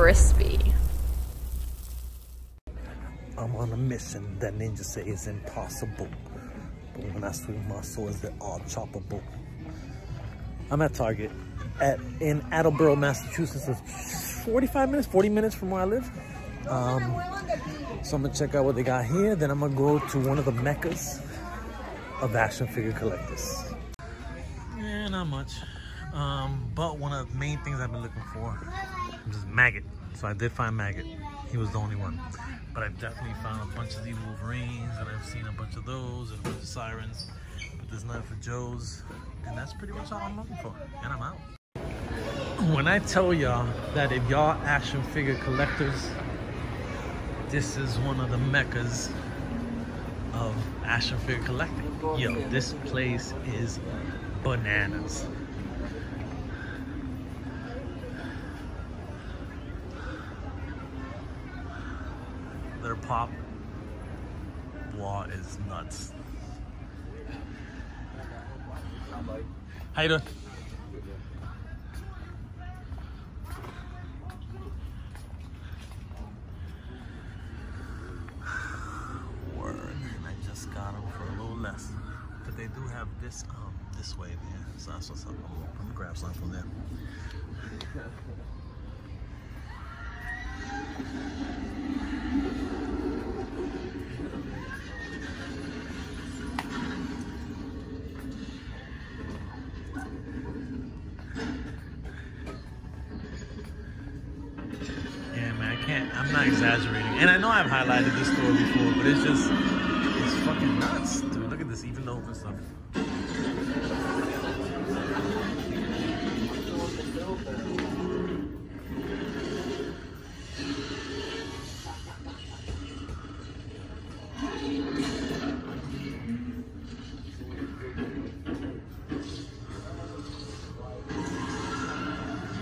crispy. I'm on a mission that ninjas say is impossible. But when I swing my swords, they're all choppable. I'm at Target in Attleboro, Massachusetts. It's 40 minutes from where I live. So I'm gonna check out what they got here. Then I'm gonna go to one of the meccas of action figure collectors. Yeah, not much. But one of the main things I've been looking for is Maggot. So I did find Maggot. He was the only one. But I've definitely found a bunch of these Wolverines, and I've seen a bunch of those, and a bunch of Sirens. But there's none for Joes. And that's pretty much all I'm looking for. And I'm out. When I tell y'all that if y'all action figure collectors, this is one of the meccas of action figure collecting. Yo, this place is bananas. Their pop wall is nuts. How you doing? Word, and I just got them for a little less. But they do have this this way there. So that's what's up. I'm gonna grab some from there. I'm not exaggerating. And I know I've highlighted this store before, but it's fucking nuts. Dude, look at this, even though this stuff.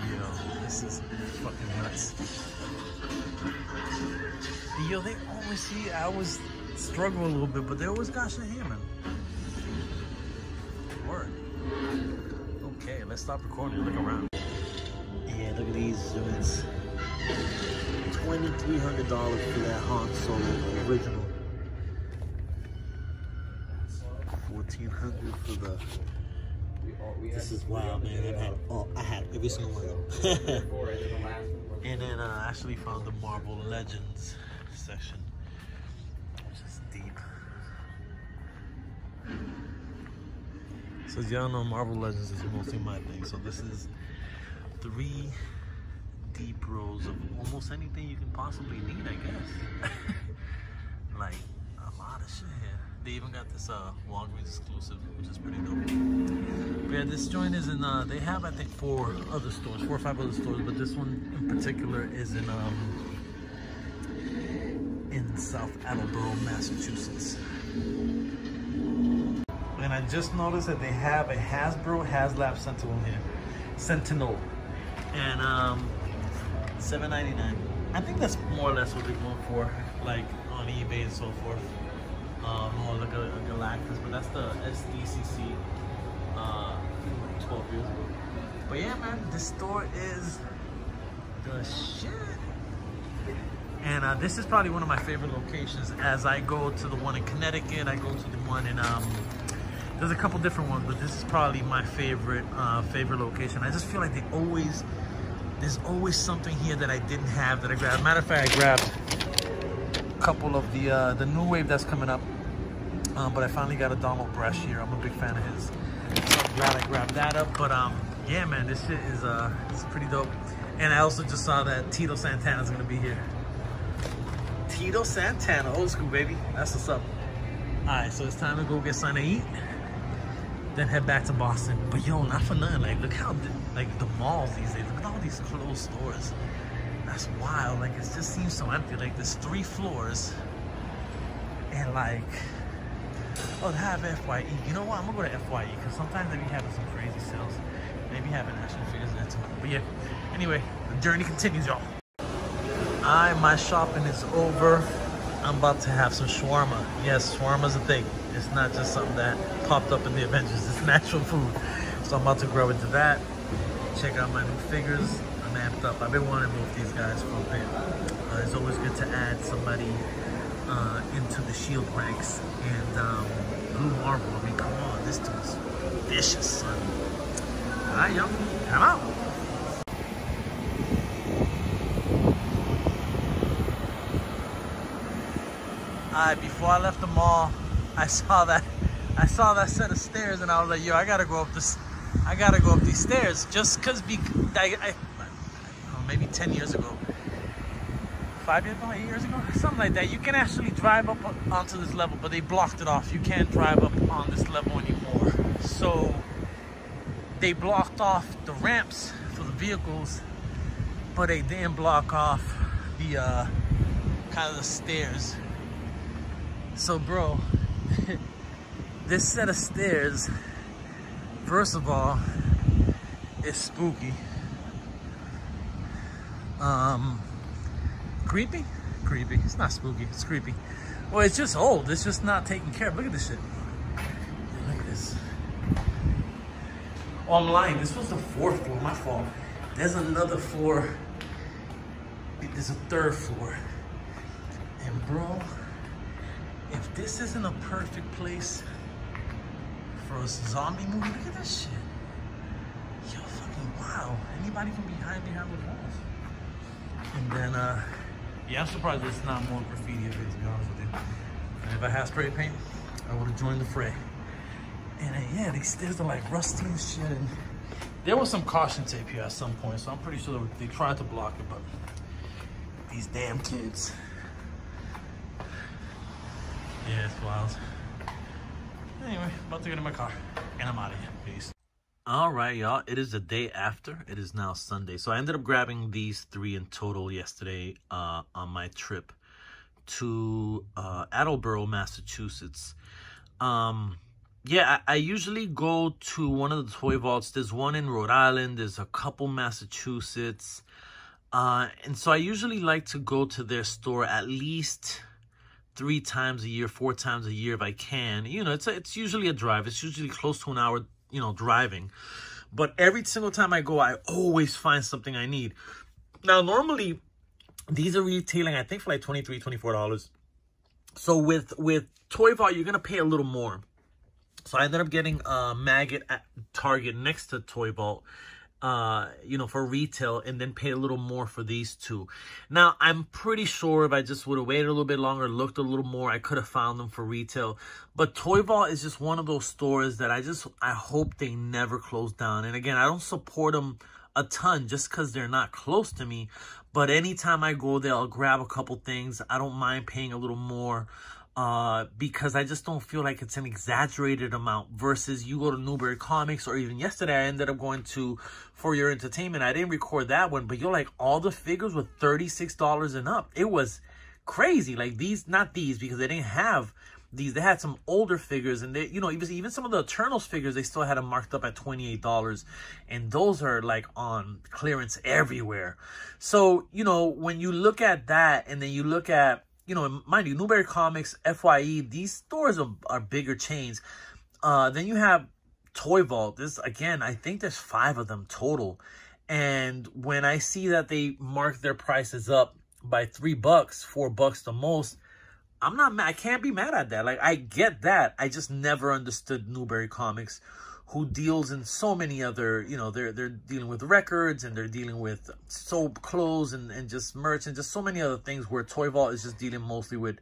Yo, this is fucking nuts. Yo, they always see, I was struggling a little bit, but they always got shit here, man. Word. Okay, let's stop recording and look around. Yeah, look at these joints. $2,300 for that Han Solo original. $1,400 for the... This is wild, man. I had every single one of them. And then I actually found the Marvel Legends section, which is deep. So as y'all know, Marvel Legends is mostly my thing. So this is 3 deep rows of almost anything you can possibly need, I guess. Like a lot of shit here. They even got this Walgreens exclusive, which is pretty dope. But yeah, this joint is in, they have I think 4 other stores, 4 or 5 other stores, but this one in particular is in South Attleboro, Massachusetts. And I just noticed that they have a Hasbro HasLab Sentinel and $7.99. I think that's more or less what they're going for, like on eBay and so forth. More like a Galactus, but that's the SDCC 12 years ago. But yeah, man, this store is the shit. And this is probably one of my favorite locations. As I go to the one in Connecticut, I go to the one in, there's a couple different ones, but this is probably my favorite location. I just feel like there's always something here that I didn't have that I grabbed. Matter of fact, I grabbed a couple of the new wave that's coming up. But I finally got a Donald Brush here. I'm a big fan of his. So I'm glad I grabbed that up. But yeah, man, this shit is it's pretty dope. And I also just saw that Tito Santana's gonna be here. Tito Santana, old school, baby. That's what's up. All right, so it's time to go get something to eat, then head back to Boston. But yo, not for nothing, like look how like the malls these days. Look at all these closed stores. That's wild. Like it just seems so empty. Like there's 3 floors, and like. Oh, they have FYE. You know what? I'm gonna go to FYE because sometimes they be having some crazy sales. Maybe having action figures there too. But yeah, anyway, the journey continues, y'all. My shopping is over. I'm about to have some shawarma. Yes, shawarma's a thing. It's not just something that popped up in the Avengers. It's natural food. So I'm about to grow into that. Check out my new figures. I'm amped up. I've been wanting both these guys for a bit. It's always good to add somebody into the Shield ranks. And Blue Marvel, I mean, come on, this dude's vicious, son. All right, yo, I'm out. All right, before I left the mall, I saw that set of stairs, and I was like, yo, I gotta go up these stairs, just cause I don't know, maybe 10 years ago, 5 years ago, 8 years ago, something like that. You can actually drive up onto this level, but they blocked it off. You can't drive up on this level anymore. So they blocked off the ramps for the vehicles, but they didn't block off the kind of the stairs. So bro, this set of stairs, first of all, is spooky. Creepy? Creepy. It's not spooky, it's creepy. Well, it's just old. It's just not taken care of. Look at this shit. Look at this. Oh, I'm lying. This was the 4th floor. My fault. There's another floor. There's a 3rd floor. And bro, if this isn't a perfect place for a zombie movie, look at this shit. Yo, fucking wow. Anybody can be hiding behind the walls. And then, yeah, I'm surprised there's not more graffiti of it, to be honest with you. And if I had spray paint, I would have joined the fray. And yeah, these stairs are like rusty and shit. And there was some caution tape here at some point, so I'm pretty sure they tried to block it, but these damn kids. Yeah, it's wild. Anyway, about to get in my car, and I'm out of here. Peace. All right, y'all. It is the day after. It is now Sunday. So I ended up grabbing these 3 in total yesterday on my trip to Attleboro, Massachusetts. Yeah, I usually go to one of the toy vaults. There's one in Rhode Island. There's a couple Massachusetts. And so I usually like to go to their store at least 3 times a year, 4 times a year if I can. You know, it's usually a drive. It's usually close to an hour, you know, driving. But every single time I go, I always find something I need. Now, normally, these are retailing, I think, for like $23, $24. So with Toy Vault, you're going to pay a little more. So I ended up getting Maggot at Target next to Toy Vault, you know, for retail, and then pay a little more for these 2. Now, I'm pretty sure if I just would have waited a little bit longer, looked a little more, I could have found them for retail. But Toy Vault is just one of those stores that I hope they never close down. And again, I don't support them a ton just because they're not close to me. But anytime I go there, I'll grab a couple things. I don't mind paying a little more. Because I just don't feel like it's an exaggerated amount versus you go to Newbury Comics, or even yesterday I ended up going to For Your Entertainment. I didn't record that one, but you're like, all the figures were $36 and up. It was crazy. Like these, not these, because they didn't have these. They had some older figures, and they, you know, even some of the Eternals figures, they still had them marked up at $28, and those are like on clearance everywhere. So, you know, when you look at that, and then you look at, you know, mind you, Newbury Comics, FYE, these stores are bigger chains. Then you have Toy Vault. This, again, I think there's 5 of them total. And when I see that they mark their prices up by $3, $4 the most, I'm not mad. I can't be mad at that. Like, I get that. I just never understood Newbury Comics, who deals in so many other, you know, they're dealing with records, and they're dealing with soap, clothes, and just merch, and just so many other things, where Toy Vault is just dealing mostly with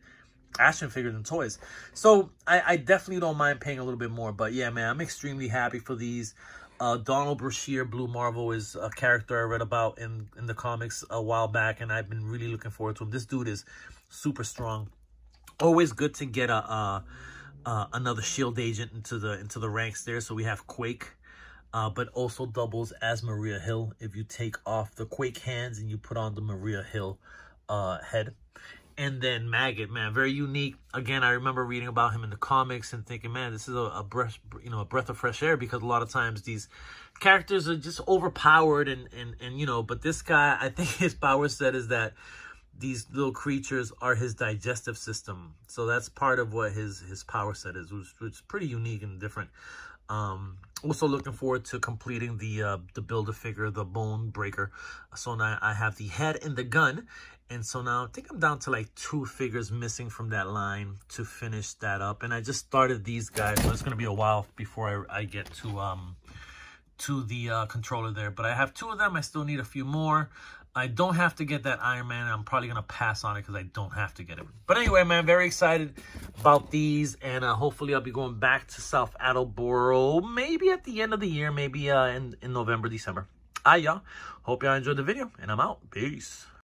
action figures and toys. So I definitely don't mind paying a little bit more. But yeah, man, I'm extremely happy for these. Donald Brashear, Blue Marvel, is a character I read about in the comics a while back, and I've been really looking forward to him. This dude is super strong. Always good to get another Shield agent into the ranks there. So we have Quake, but also doubles as Maria Hill if you take off the Quake hands and you put on the Maria Hill head. And then Maggot, man, very unique. Again, I remember reading about him in the comics and thinking, man, this is a breath, you know, a breath of fresh air, because a lot of times these characters are just overpowered and you know, but this guy, I think his power set is that these little creatures are his digestive system. So that's part of what his power set is, which is pretty unique and different. Also looking forward to completing the Build-A-Figure, the Bone Breaker. So now I have the head and the gun. And so now I think I'm down to like 2 figures missing from that line to finish that up. And I just started these guys, so it's going to be a while before I get to the controller there. But I have 2 of them. I still need a few more. I don't have to get that Iron Man. I'm probably going to pass on it because I don't have to get it. But anyway, man, very excited about these. And hopefully I'll be going back to South Attleboro maybe at the end of the year, maybe in November, December. All right, y'all. Hope y'all enjoyed the video, and I'm out. Peace.